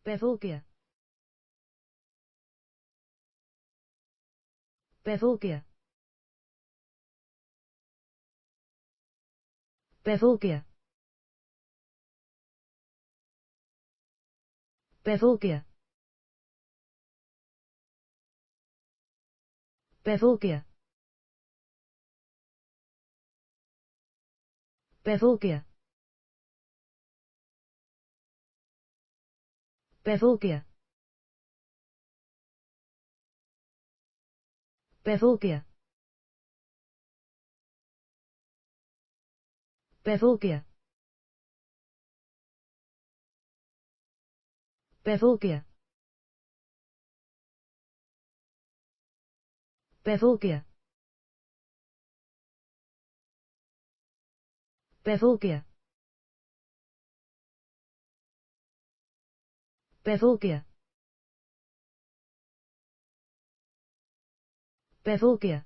België, België, België, België, België, België, België, België, België, België, België, België, België, België,